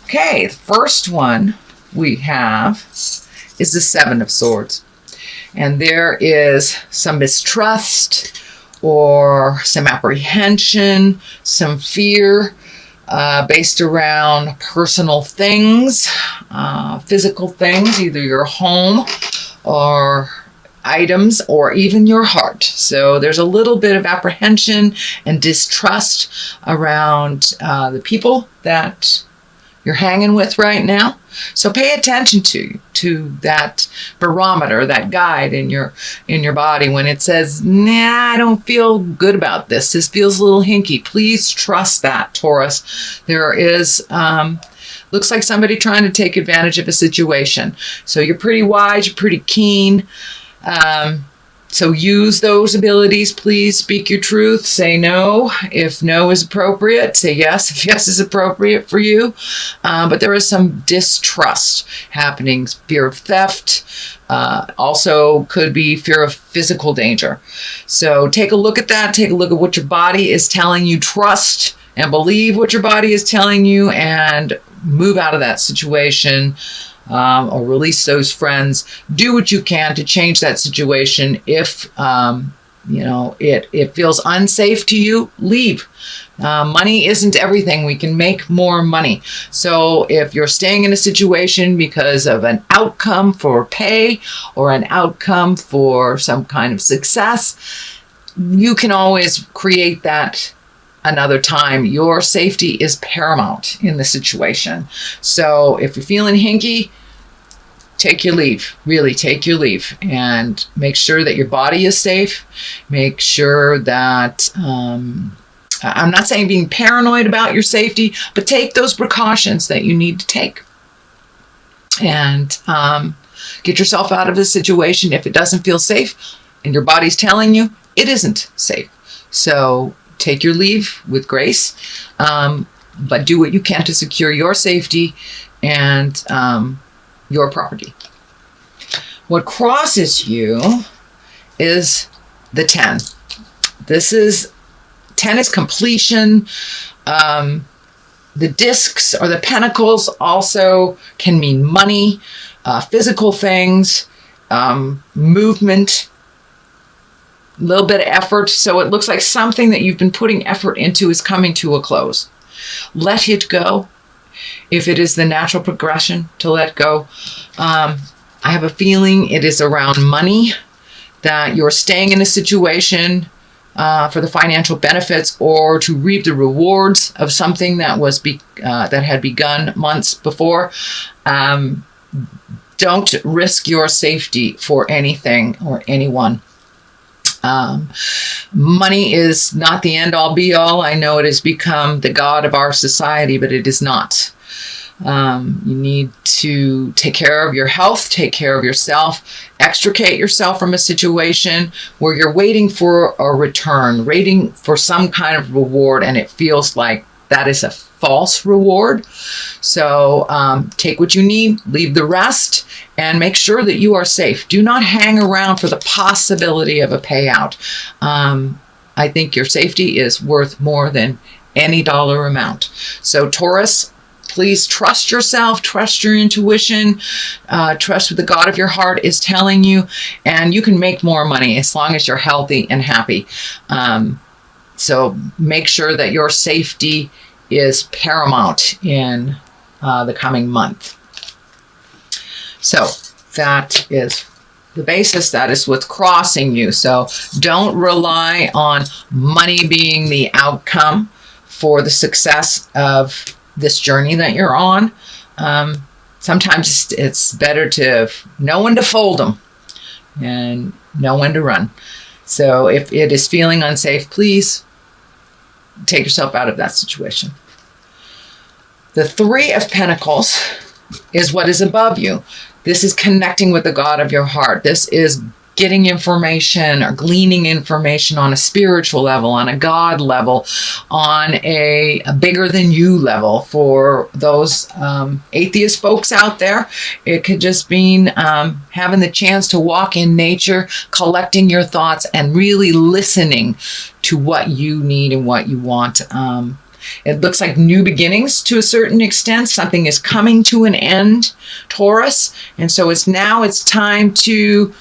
Okay, the first one we have is the Seven of Swords. And there is some mistrust or some apprehension, some fear based around personal things, physical things, either your home or items or even your heart. So there's a little bit of apprehension and distrust around the people that you're hanging with right now. So pay attention to that barometer, that guide in your body when it says, nah, I don't feel good about this. This feels a little hinky. Please trust that, Taurus. There is looks like somebody trying to take advantage of a situation. So you're pretty wise, you're pretty keen. So use those abilities. Please speak your truth. Say no if no is appropriate. Say yes if yes is appropriate for you. But there is some distrust happening. Fear of theft. Also could be fear of physical danger. So take a look at that. Take a look at what your body is telling you. Trust and believe what your body is telling you and move out of that situation. Or release those friends. Do what you can to change that situation. If it feels unsafe to you, leave. Money isn't everything. We can make more money. So if you're staying in a situation because of an outcome for pay or an outcome for some kind of success, you can always create that another time. Your safety is paramount in the situation. So if you're feeling hinky, take your leave. Really take your leave and make sure that your body is safe. Make sure that, I'm not saying being paranoid about your safety, but take those precautions that you need to take. And get yourself out of a situation if it doesn't feel safe and your body's telling you it isn't safe. So take your leave with grace, but do what you can to secure your safety and your property. What crosses you is the 10. 10 is completion. The discs or the pentacles also can mean money, physical things, movement, a little bit of effort. So it looks like something that you've been putting effort into is coming to a close. Let it go. If it is the natural progression to let go, I have a feeling it is around money, that you're staying in a situation for the financial benefits or to reap the rewards of something that was that had begun months before. Don't risk your safety for anything or anyone. Money is not the end all be all. I know it has become the god of our society, but it is not. You need to take care of your health, take care of yourself, extricate yourself from a situation where you're waiting for a return, waiting for some kind of reward, and it feels like that is a false reward. So take what you need, leave the rest, and make sure that you are safe. Do not hang around for the possibility of a payout. I think your safety is worth more than any dollar amount. So Taurus, please trust yourself, trust your intuition, trust what the God of your heart is telling you, and you can make more money as long as you're healthy and happy. So make sure that your safety is paramount in the coming month. So that is the basis. That is what's crossing you. So don't rely on money being the outcome for the success of this journey that you're on. Sometimes it's better to know when to fold them and know when to run. So if it is feeling unsafe, please take yourself out of that situation. The Three of Pentacles is what is above you. This is connecting with the God of your heart. This is getting information or gleaning information on a spiritual level, on a God level, on a bigger than you level. For those atheist folks out there, it could just mean having the chance to walk in nature, collecting your thoughts, and really listening to what you need and what you want. It looks like new beginnings to a certain extent. Something is coming to an end, Taurus. And so it's time to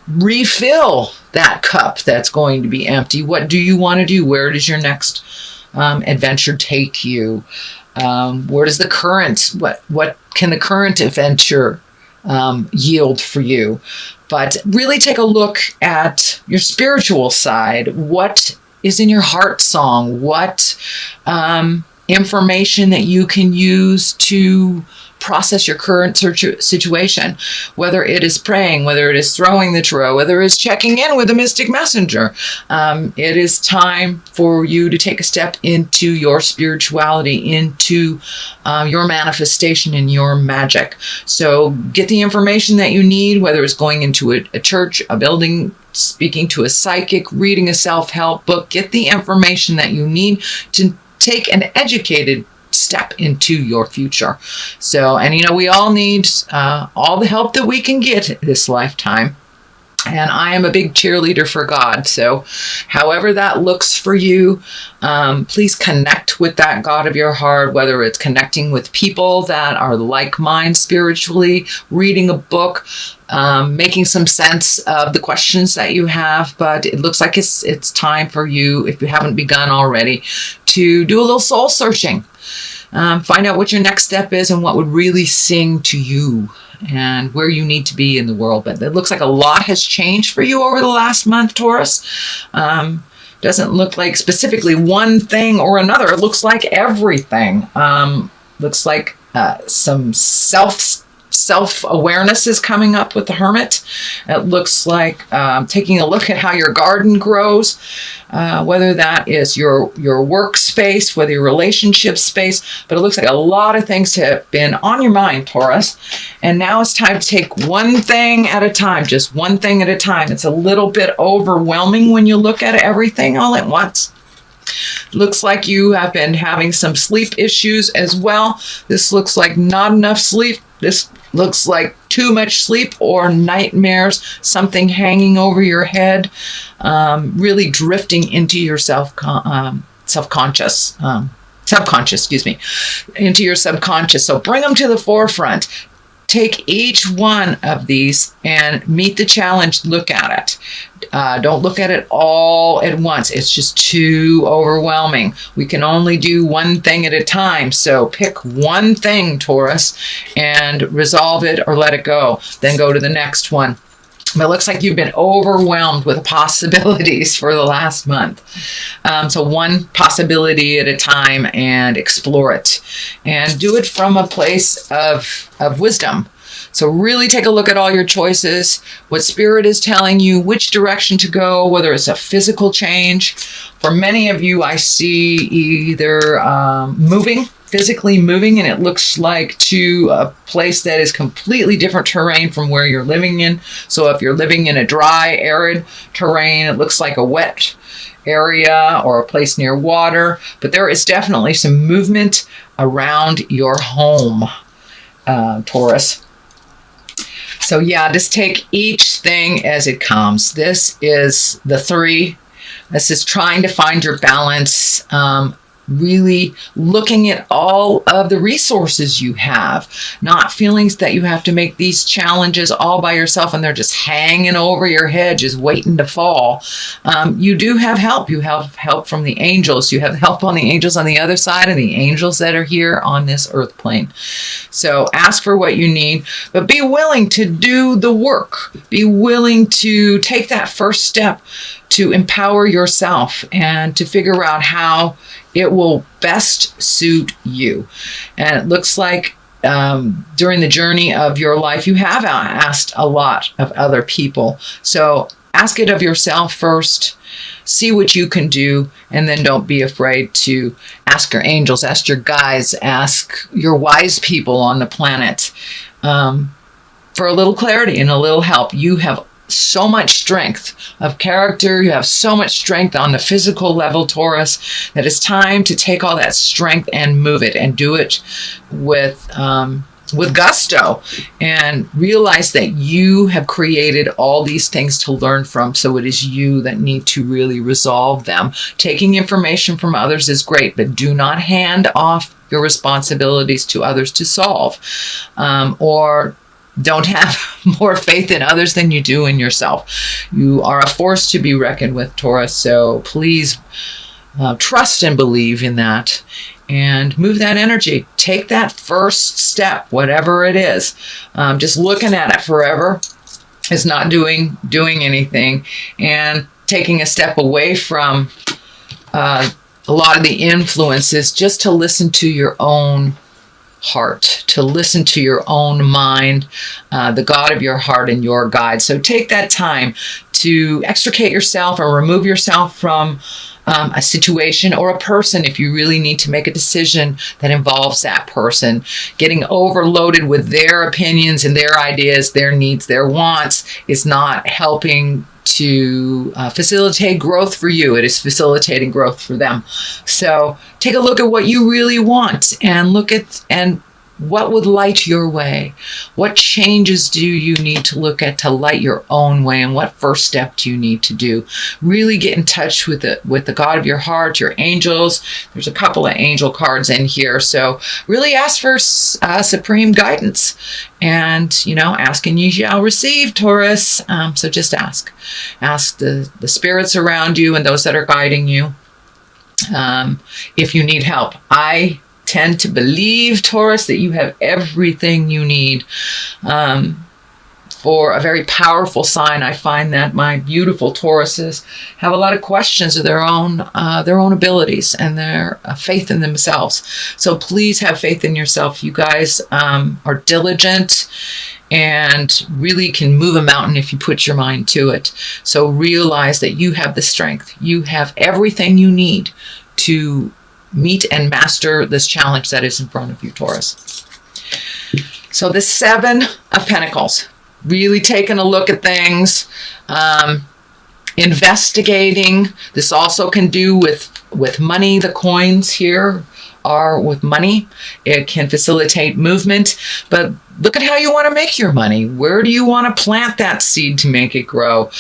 refill that cup that's going to be empty. What do you want to do? Where does your next adventure take you? Where does the current, what can the current adventure yield for you? But really take a look at your spiritual side. What is in your heart song? What information that you can use to process your current situation, whether it is praying, whether it is throwing the tarot, whether it is checking in with a mystic messenger. It is time for you to take a step into your spirituality, into your manifestation and your magic. So get the information that you need, whether it's going into a church, a building, speaking to a psychic, reading a self-help book. Get the information that you need to take an educated step into your future. So, and we all need all the help that we can get this lifetime. And I am a big cheerleader for God. So however that looks for you, please connect with that God of your heart, whether it's connecting with people that are like mind spiritually, reading a book, making some sense of the questions that you have. But it looks like it's time for you, if you haven't begun already, to do a little soul searching. Find out what your next step is and what would really sing to you and where you need to be in the world. But it looks like a lot has changed for you over the last month, Taurus. Doesn't look like specifically one thing or another. It looks like everything. Looks like some self-awareness is coming up with the Hermit. It looks like taking a look at how your garden grows, whether that is your workspace, whether your relationship space, but it looks like a lot of things have been on your mind, Taurus. And now it's time to take one thing at a time, just one thing at a time. It's a little bit overwhelming when you look at everything all at once. Looks like you have been having some sleep issues as well. This looks like not enough sleep. This looks like too much sleep or nightmares, something hanging over your head, really drifting into your subconscious, into your subconscious. So bring them to the forefront. Take each one of these and meet the challenge. Look at it. Don't look at it all at once. It's just too overwhelming. We can only do one thing at a time. So pick one thing, Taurus, and resolve it or let it go. Then go to the next one. But it looks like you've been overwhelmed with possibilities for the last month. So one possibility at a time and explore it. And do it from a place of wisdom. So really take a look at all your choices, what Spirit is telling you, which direction to go, whether it's a physical change. For many of you, I see either physically moving, and it looks like to a place that is completely different terrain from where you're living in. So if you're living in a dry, arid terrain, it looks like a wet area or a place near water. But there is definitely some movement around your home, Taurus. So yeah, just take each thing as it comes. This is the 3. This is trying to find your balance, really looking at all of the resources you have, not feelings that you have to make these challenges all by yourself and they're just hanging over your head, just waiting to fall. You do have help. You have help from the angels. You have help on the angels on the other side and the angels that are here on this earth plane. So ask for what you need, but be willing to do the work. Be willing to take that first step to empower yourself and to figure out how it will best suit you. And it looks like during the journey of your life, you have asked a lot of other people. So ask it of yourself first, see what you can do, and then don't be afraid to ask your angels, ask your guides, ask your wise people on the planet for a little clarity and a little help. You have so much strength of character. You have so much strength on the physical level, Taurus, that it's time to take all that strength and move it and do it with with gusto, and realize that you have created all these things to learn from. So it is you that need to really resolve them. Taking information from others is great, but do not hand off your responsibilities to others to solve, or don't have more faith in others than you do in yourself. You are a force to be reckoned with, Taurus. So please trust and believe in that, and move that energy. Take that first step, whatever it is. Just looking at it forever is not doing anything, and taking a step away from a lot of the influences, just to listen to your own heart, to listen to your own mind, the God of your heart and your guide. So take that time to extricate yourself or remove yourself from a situation or a person if you really need to make a decision that involves that person. Getting overloaded with their opinions and their ideas, their needs, their wants is not helping to facilitate growth for you. It is facilitating growth for them. So take a look at what you really want, and look at what would light your way. What changes do you need to look at to light your own way, and what first step do you need to do? Really get in touch with the God of your heart, your angels. There's a couple of angel cards in here, so really ask for supreme guidance. And ask and you shall receive, Taurus. So just ask the spirits around you and those that are guiding you if you need help. I tend to believe, Taurus, that you have everything you need for a very powerful sign. I find that my beautiful Tauruses have a lot of questions of their own abilities and their faith in themselves. So please have faith in yourself. You guys are diligent and really can move a mountain if you put your mind to it. So realize that you have the strength. You have everything you need to meet and master this challenge that is in front of you, Taurus. So the Seven of Pentacles, really taking a look at things, investigating. This also can do with money. The coins here are with money. It can facilitate movement, but look at how you want to make your money. Where do you want to plant that seed to make it grow?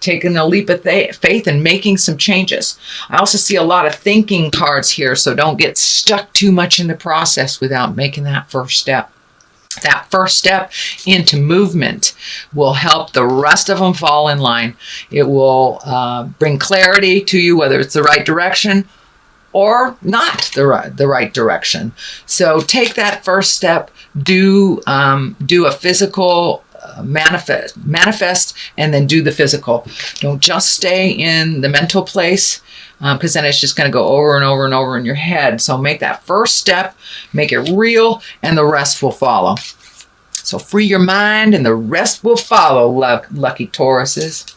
Taking a leap of faith and making some changes. I also see a lot of thinking cards here, so don't get stuck too much in the process without making that first step. That first step into movement will help the rest of them fall in line. It will bring clarity to you, whether it's the right direction or not the right direction. So take that first step. Do a physical manifest, and then do the physical. Don't just stay in the mental place, because then it's just going to go over and over and over in your head. So make that first step, make it real, and the rest will follow. So free your mind and the rest will follow, lucky Tauruses.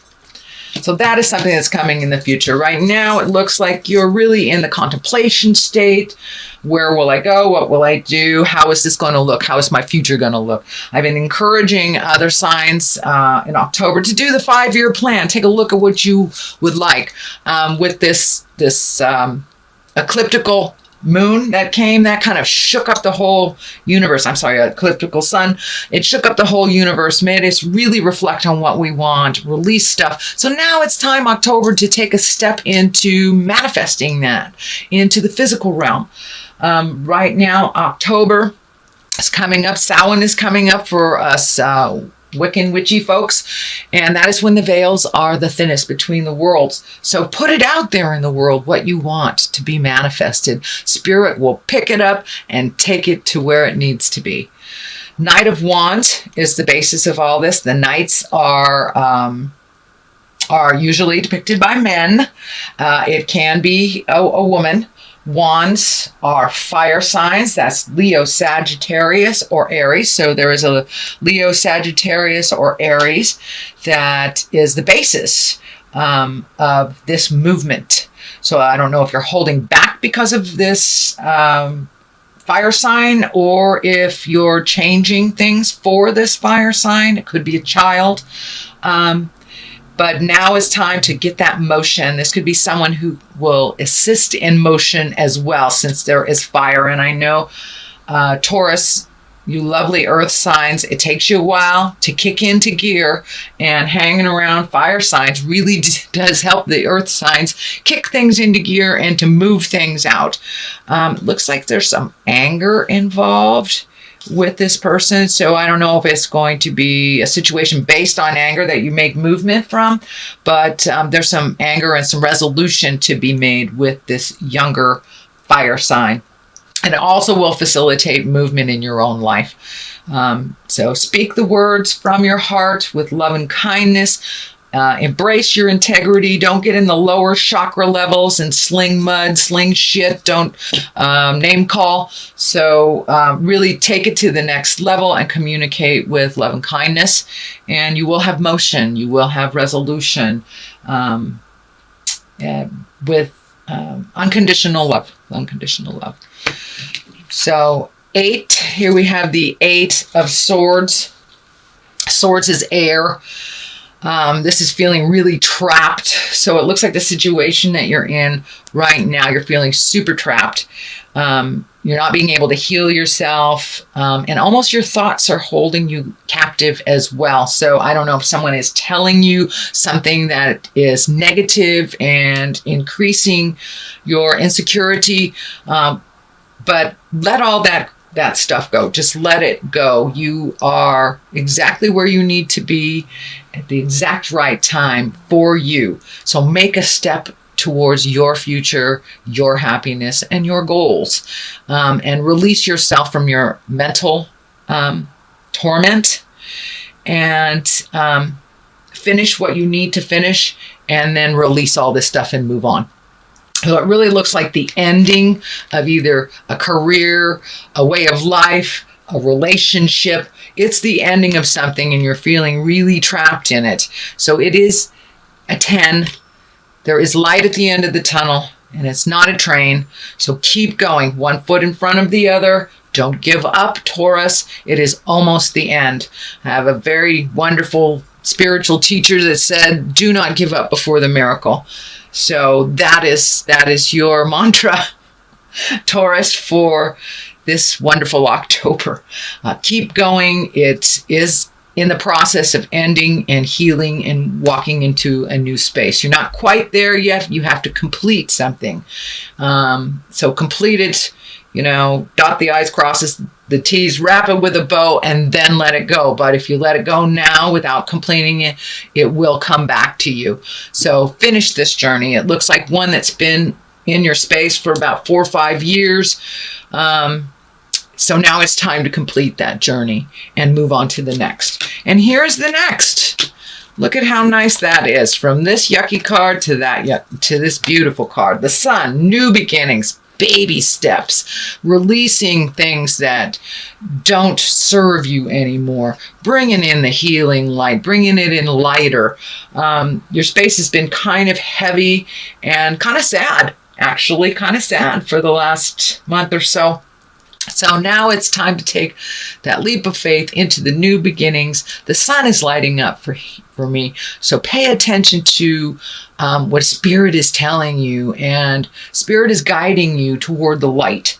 So that is something that's coming in the future. Right now, it looks like you're really in the contemplation state. Where will I go? What will I do? How is this going to look? How is my future going to look? I've been encouraging other signs in October to do the 5-year plan. Take a look at what you would like. With this ecliptical moon that came, that kind of shook up the whole universe. I'm sorry, ecliptical sun. It shook up the whole universe, made us really reflect on what we want, release stuff. So now it's time, October, to take a step into manifesting that into the physical realm. Right now, October is coming up. Samhain is coming up for us Wiccan witchy folks, and that is when the veils are the thinnest between the worlds. So put it out there in the world, what you want to be manifested. Spirit will pick it up and take it to where it needs to be. Knight of Wands is the basis of all this. The knights are usually depicted by men. It can be a woman. Wands are fire signs. That's Leo, Sagittarius, or Aries. So there is a Leo, Sagittarius, or Aries that is the basis of this movement. So I don't know if you're holding back because of this fire sign, or if you're changing things for this fire sign. It could be a child. But now is time to get that motion. This could be someone who will assist in motion as well, since there is fire. And I know Taurus, you lovely earth signs, it takes you a while to kick into gear, and hanging around fire signs really does help the earth signs kick things into gear and to move things out. Looks like there's some anger involved with this person, so I don't know if it's going to be a situation based on anger that you make movement from, but there's some anger and some resolution to be made with this younger fire sign. And it also will facilitate movement in your own life. So speak the words from your heart with love and kindness. Embrace your integrity. Don't get in the lower chakra levels and sling mud, sling shit. Don't name call. So really take it to the next level and communicate with love and kindness. And you will have motion. You will have resolution with unconditional love. Unconditional love. So 8, here we have the 8 of Swords. Swords is air. This is feeling really trapped. So it looks like the situation that you're in right now, you're feeling super trapped. You're not being able to heal yourself. And almost your thoughts are holding you captive as well. So I don't know if someone is telling you something that is negative and increasing your insecurity. But let all that stuff go. Just let it go. You are exactly where you need to be at the exact right time for you. So make a step towards your future, your happiness, and your goals. And release yourself from your mental torment and finish what you need to finish, and then release all this stuff and move on. So it really looks like the ending of either a career, a way of life, a relationship. It's the ending of something and you're feeling really trapped in it. So it is a 10. There is light at the end of the tunnel, and it's not a train. So keep going, one foot in front of the other. Don't give up, Taurus. It is almost the end. I have a very wonderful spiritual teacher that said, do not give up before the miracle. So that is your mantra, Taurus, for this wonderful October. Keep going. It is in the process of ending and healing and walking into a new space. You're not quite there yet. You have to complete something. So complete it, dot the I's, crosses the T's, wrap it with a bow, and then let it go. But if you let it go now without completing it, it will come back to you. So finish this journey. It looks like one that's been in your space for about 4 or 5 years. So now it's time to complete that journey and move on to the next. And here's the next. Look at how nice that is. From this yucky card to to this beautiful card. The Sun, new beginnings, baby steps, releasing things that don't serve you anymore, bringing in the healing light, bringing it in lighter. Your space has been kind of heavy and kind of sad, actually, kind of sad for the last month or so. So now it's time to take that leap of faith into the new beginnings. The sun is lighting up for me. So pay attention to what Spirit is telling you, and Spirit is guiding you toward the light,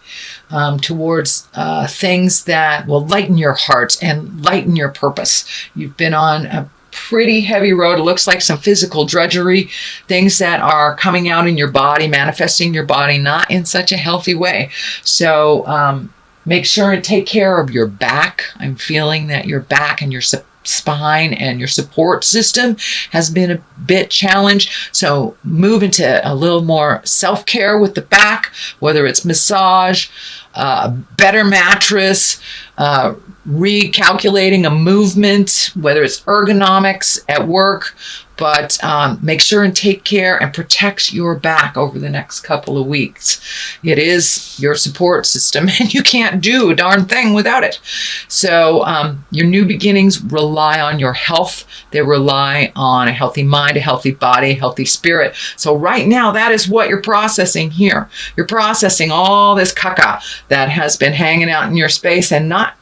towards things that will lighten your heart and lighten your purpose. You've been on a pretty heavy road. It looks like some physical drudgery, things that are coming out in your body, manifesting your body, not in such a healthy way. So make sure and take care of your back. I'm feeling that your back and your spine and your support system has been a bit challenged. So move into a little more self-care with the back, whether it's massage, better mattress, recalculating a movement, whether it's ergonomics at work, but make sure and take care and protect your back over the next couple of weeks. It is your support system, and you can't do a darn thing without it. So your new beginnings rely on your health. They rely on a healthy mind, a healthy body, a healthy spirit. So right now, that is what you're processing here. You're processing all this caca that has been hanging out in your space and not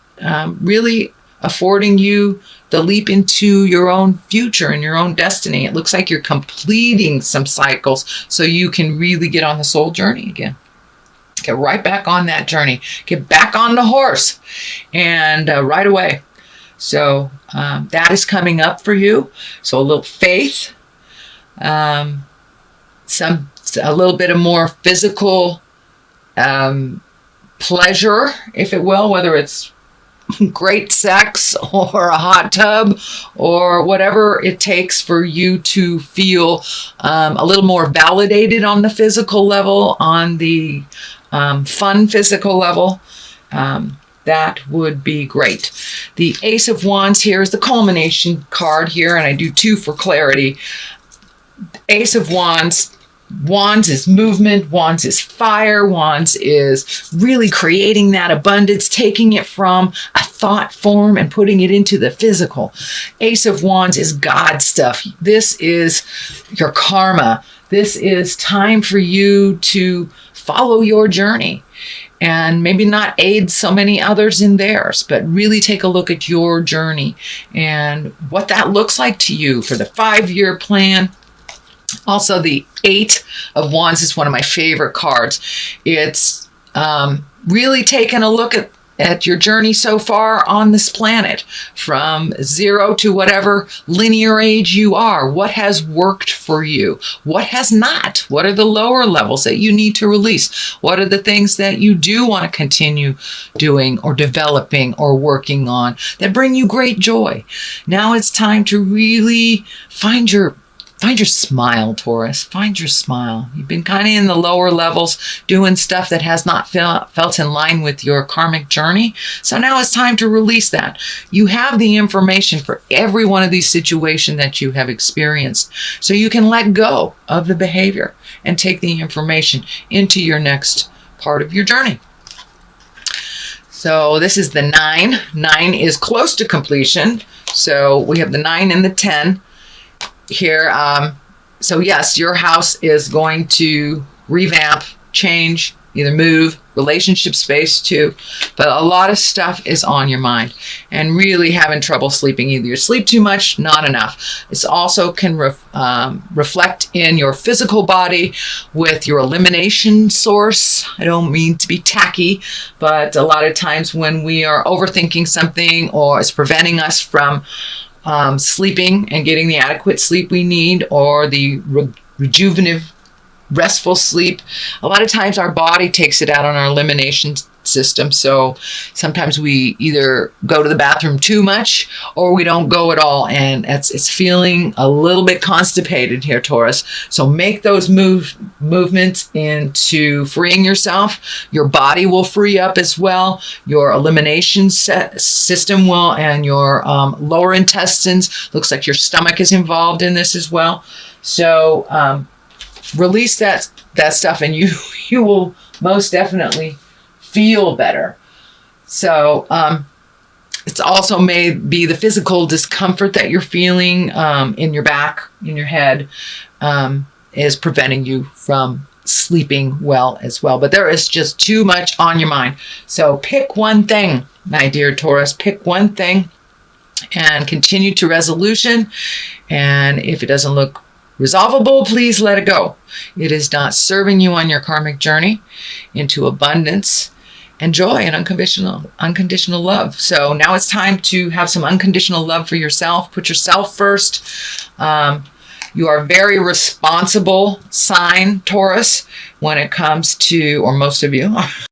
really affording you the leap into your own future and your own destiny. It looks like you're completing some cycles so you can really get on the soul journey again. Get right back on that journey. Get back on the horse and right away. So that is coming up for you. So a little faith, a little bit of more physical pleasure, if it will, whether it's great sex or a hot tub or whatever it takes for you to feel a little more validated on the physical level, on the fun physical level. That would be great. The Ace of Wands here is the culmination card here, and I do two for clarity. Ace of Wands. Wands is movement, Wands is fire, Wands is really creating that abundance, taking it from a thought form and putting it into the physical. Ace of Wands is God stuff. This is your karma. This is time for you to follow your journey and maybe not aid so many others in theirs, but really take a look at your journey and what that looks like to you for the 5-year plan. Also, the 8 of Wands is one of my favorite cards. It's really taking a look at your journey so far on this planet, from 0 to whatever linear age you are. What has worked for you? What has not? What are the lower levels that you need to release? What are the things that you do want to continue doing or developing or working on that bring you great joy? Now it's time to really find your smile, Taurus. Find your smile. You've been kind of in the lower levels doing stuff that has not felt in line with your karmic journey. So now it's time to release that. You have the information for every one of these situations that you have experienced. So you can let go of the behavior and take the information into your next part of your journey. So this is the 9. 9 is close to completion. So we have the 9 and the 10. Here, so yes, your house is going to revamp, change, either move, relationship space too, but a lot of stuff is on your mind and really having trouble sleeping. Either you sleep too much, not enough. This also can reflect in your physical body with your elimination source. I don't mean to be tacky, but a lot of times when we are overthinking something or it's preventing us from sleeping and getting the adequate sleep we need, or the rejuvenative, restful sleep, a lot of times our body takes it out on our elimination system. So sometimes we either go to the bathroom too much or we don't go at all, and it's feeling a little bit constipated here, Taurus. So make those movements into freeing yourself. Your body will free up as well. Your elimination system will, and your lower intestines. Looks like your stomach is involved in this as well. So release that stuff, and you will most definitely feel better. So it's also may be the physical discomfort that you're feeling in your back, in your head, is preventing you from sleeping well as well. But there is just too much on your mind. So pick one thing, my dear Taurus. Pick one thing and continue to resolution. And if it doesn't look resolvable, please let it go. It is not serving you on your karmic journey into abundance and joy and unconditional love. So now it's time to have some unconditional love for yourself. Put yourself first. You are a very responsible sign, Taurus, when it comes to, or most of you